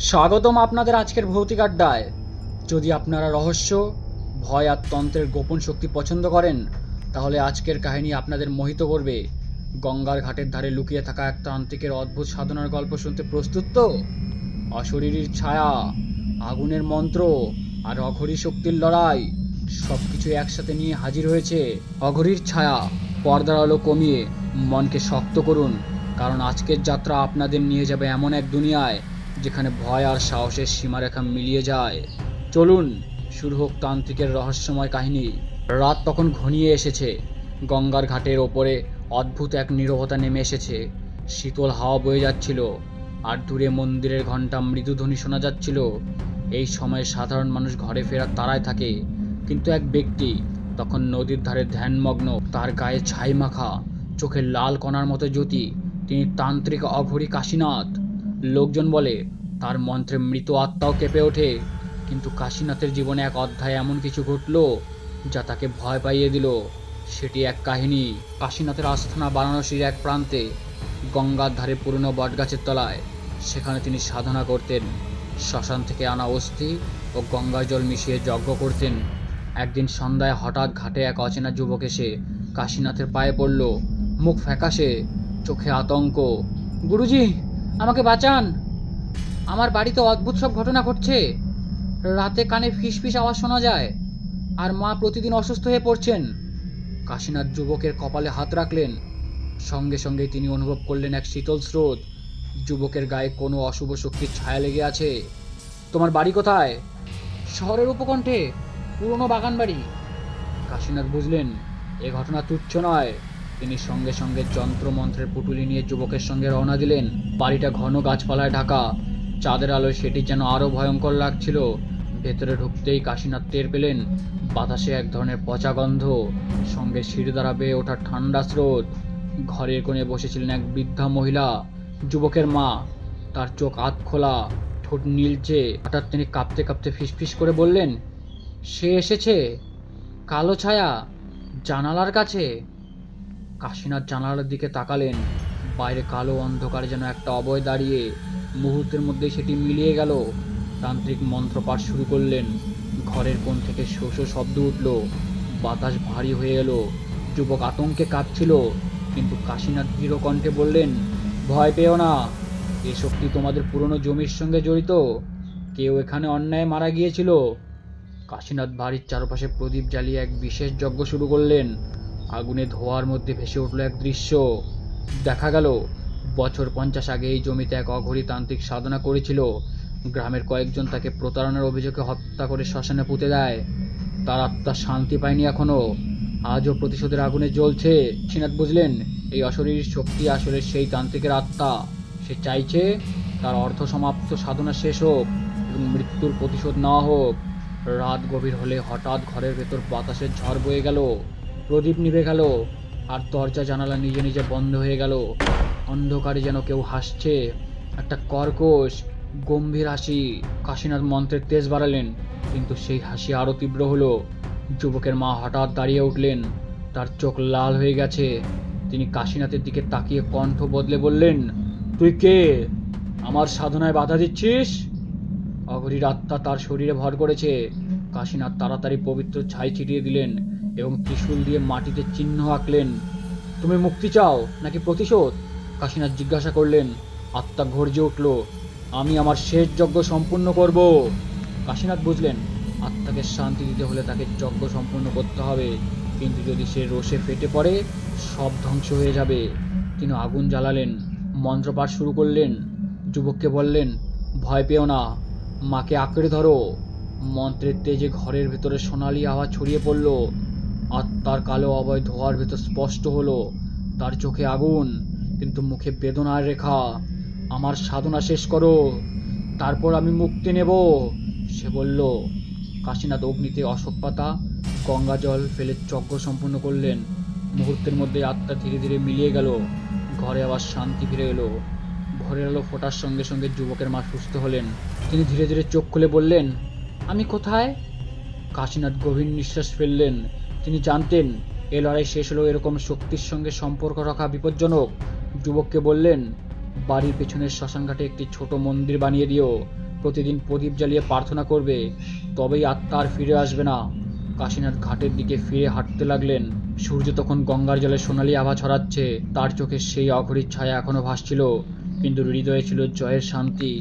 স্বাগতম আপনাদের আজকের ভৌতিক আড্ডায়। যদি আপনারা রহস্য, ভয় আর তন্ত্রের গোপন শক্তি পছন্দ করেন, তাহলে আজকের কাহিনী আপনাদের মোহিত করবে। গঙ্গার ঘাটের ধারে লুকিয়ে থাকা এক তান্ত্রিকের অদ্ভুত সাধনার গল্প শুনতে প্রস্তুত তো? অশরীরীর ছায়া, আগুনের মন্ত্র আর অঘরী শক্তির লড়াই সব কিছু একসাথে নিয়ে হাজির হয়েছে অঘরীর ছায়া। পর্দার আলো কমিয়ে মনকে শক্ত করুন, কারণ আজকের যাত্রা আপনাদের নিয়ে যাবে এমন এক দুনিয়ায় যেখানে ভয় আর সাহসের সীমারেখা মিলিয়ে যায়। চলুন শুরু হোক তান্ত্রিকের রহস্যময় কাহিনী। রাত তখন ঘনিয়ে এসেছে। গঙ্গার ঘাটের ওপরে অদ্ভুত এক নীরবতা নেমে এসেছে। শীতল হাওয়া বয়ে যাচ্ছিল আর দূরে মন্দিরের ঘণ্টা মৃদুধ্বনি শোনা যাচ্ছিল। এই সময়ে সাধারণ মানুষ ঘরে ফেরার তাড়ায় থাকে, কিন্তু এক ব্যক্তি তখন নদীর ধারে ধ্যানমগ্ন, তার গায়ে ছাই মাখা, চোখে লাল কণার মতো জ্যোতি। তিনি তান্ত্রিক অঘরী কাশীনাথ। লোকজন বলে তার মন্ত্রে মৃত আত্মাও কেঁপে ওঠে। কিন্তু কাশীনাথের জীবনে এক অধ্যায় এমন কিছু ঘটল যা তাকে ভয় পাইয়ে দিল। সেটি এক কাহিনী কাশীনাথের আস্থানা বারাণসীর এক প্রান্তে, গঙ্গার ধারে পুরনো বটগাছের তলায়। সেখানে তিনি সাধনা করতেন, শ্মশান থেকে আনা অস্থি ও গঙ্গা জল মিশিয়ে যজ্ঞ করতেন। একদিন সন্ধ্যায় হঠাৎ ঘাটে এক অচেনা যুবক এসে কাশীনাথের পায়ে পড়ল। মুখ ফ্যাকাশে, চোখে আতঙ্ক। গুরুজি, আমাকে বাঁচান। আমার বাড়িতে অদ্ভুত সব ঘটনা ঘটছে। রাতে কানে ফিসফিস আওয়াজ শোনা যায়, আর মা প্রতিদিন অসুস্থ হয়ে পড়ছেন। কাশীনাথ যুবকের কপালে হাত রাখলেন। সঙ্গে সঙ্গে তিনি অনুভব করলেন এক শীতল স্রোত। যুবকের গায়ে কোনো অশুভ শক্তির ছায়া লেগে আছে। তোমার বাড়ি কোথায়? শহরের উপকণ্ঠে, পুরনো বাগান বাড়ি। কাশীনাথ বুঝলেন এ ঘটনা তুচ্ছ নয়। তিনি সঙ্গে সঙ্গে যন্ত্রমন্ত্রের পুটুলি নিয়ে যুবকের সঙ্গে রওনা দিলেন। বাড়িটা ঘন গাছপালায় ঢাকা। চাঁদের আলোয় সেটি যেন আরো ভয়ঙ্কর লাগছিল। ভেতরে ঢুকতেই কাশীনাথ টের পেলেন বাতাসে এক ধরনের পচা গন্ধ, সঙ্গে সিঁড়ি দ্বারা বেয়ে ওঠা ঠান্ডা স্রোত। ঘরের কোণে বসেছিলেন এক বৃদ্ধা মহিলা, যুবকের মা। তার চোখ আধ খোলা, ঠোঁট নীলচে। হঠাৎ তিনি কাঁপতে কাঁপতে ফিসফিস করে বললেন, সে এসেছে, কালো ছায়া, জানালার কাছে। কাশীনাথ জানালার দিকে তাকালেন। বাইরে কালো অন্ধকারে যেন একটা অবয় দাঁড়িয়ে। মুহূর্তের মধ্যেই সেটি মিলিয়ে গেল। তান্ত্রিক মন্ত্রপাঠ শুরু করলেন। ঘরের কোণ থেকে শো শো শব্দ উঠল। বাতাস ভারী হয়ে এলো। যুবক আতঙ্কে কাঁপছিল, কিন্তু কাশীনাথ দৃঢ় কণ্ঠে বললেন, ভয় পেও না। এ শক্তি তোমাদের পুরনো জমির সঙ্গে জড়িত। কেউ এখানে অন্যায় মারা গিয়েছিল। কাশীনাথ বাড়ির চারপাশে প্রদীপ জ্বালিয়ে এক বিশেষ যজ্ঞ শুরু করলেন। আগুনে ধোঁয়ার মধ্যে ভেসে উঠল এক দৃশ্য। দেখা গেল বছর 50 আগে এই জমিতে এক অঘরী তান্ত্রিক সাধনা করেছিল। গ্রামের কয়েকজন তাকে প্রতারণার অভিযোগে হত্যা করে শ্মশানে পুঁতে দেয়। তার আত্মা শান্তি পায়নি এখনো, আজও প্রতিশোধের আগুনে জ্বলছে। কাশীনাথ বুঝলেন এই অশরীরী শক্তি আসলে সেই তান্ত্রিকের আত্মা। সে চাইছে তার অর্ধসমাপ্ত সাধনা শেষ হোক এবং মৃত্যুর প্রতিশোধ নেওয়া হোক। রাত গভীর হলে হঠাৎ ঘরের ভেতর বাতাসের ঝড় বয়ে গেল। প্রদীপ নিভে গেল, আর দরজা জানালা নিজে নিজে বন্ধ হয়ে গেল। অন্ধকারে যেন কেউ হাসছে, একটা কর্কশ গম্ভীর হাসি। কাশীনাথ মন্ত্রের তেজ বাড়ালেন, কিন্তু সেই হাসি আরো তীব্র হলো। যুবকের মা হঠাৎ দাঁড়িয়ে উঠলেন। তার চোখ লাল হয়ে গেছে। তিনি কাশীনাথের দিকে তাকিয়ে কণ্ঠ বদলে বললেন, তুই কে? আমার সাধনায় বাধা দিচ্ছিস? অঘরীর আত্মা তার শরীরে ভর করেছে। কাশীনাথ তাড়াতাড়ি পবিত্র ছাই ছিটিয়ে দিলেন এবং ত্রিশূল দিয়ে মাটিতে চিহ্ন আঁকলেন। তুমি মুক্তি চাও নাকি প্রতিশোধ? কাশীনাথ জিজ্ঞাসা করলেন। আত্মা গর্জে উঠল, আমি আমার শেষ যজ্ঞ সম্পূর্ণ করব। কাশীনাথ বুঝলেন আত্মাকে শান্তি দিতে হলে তাকে যজ্ঞ সম্পূর্ণ করতে হবে, কিন্তু যদি সে রোষে ফেটে পড়ে সব ধ্বংস হয়ে যাবে। তিনি আগুন জ্বালালেন, মন্ত্রপাঠ শুরু করলেন। যুবককে বললেন, ভয় পেও না, মাকে আঁকড়ে ধরো। মন্ত্রের তেজে ঘরের ভেতরে সোনালি আওয়াজ ছড়িয়ে পড়ল। আত্মার কালো অবয় ধোয়ার ভেতর স্পষ্ট হলো। তার চোখে আগুন, কিন্তু মুখে বেদনার রেখা। আমার সাধনা শেষ করো, তারপর আমি মুক্তি নেব, সে বলল। কাশীনাথ অগ্নিতে অশোক পাতা, গঙ্গা জল ফেলে যজ্ঞ সম্পূর্ণ করলেন। মুহূর্তের মধ্যে আত্মা ধীরে ধীরে মিলিয়ে গেল। ঘরে আবার শান্তি ফিরে এলো। ভোরের আলো ফোটার সঙ্গে সঙ্গে যুবকের মা সুস্থ হলেন। তিনি ধীরে ধীরে চোখ খুলে বললেন, আমি কোথায়? কাশীনাথ গভীর নিঃশ্বাস ফেললেন। তিনি জানতেন এ লড়াই শেষ হলেও এরকম শক্তির সঙ্গে সম্পর্ক রাখা বিপজ্জনক। যুবককে বললেন, বাড়ির পেছনের শ্মশানঘাটে একটি ছোট মন্দির বানিয়ে দিও। প্রতিদিন প্রদীপ জ্বালিয়ে প্রার্থনা করবে, তবেই আত্মা আর ফিরে আসবে না। কাশীনাথ ঘাটের দিকে ফিরে হাঁটতে লাগলেন। সূর্য তখন গঙ্গার জলে সোনালি আভা ছড়াচ্ছে। তার চোখে সেই অঘরীর ছায়া এখনো ভাসছিল, কিন্তু হৃদয়ে ছিল জয়ের শান্তি।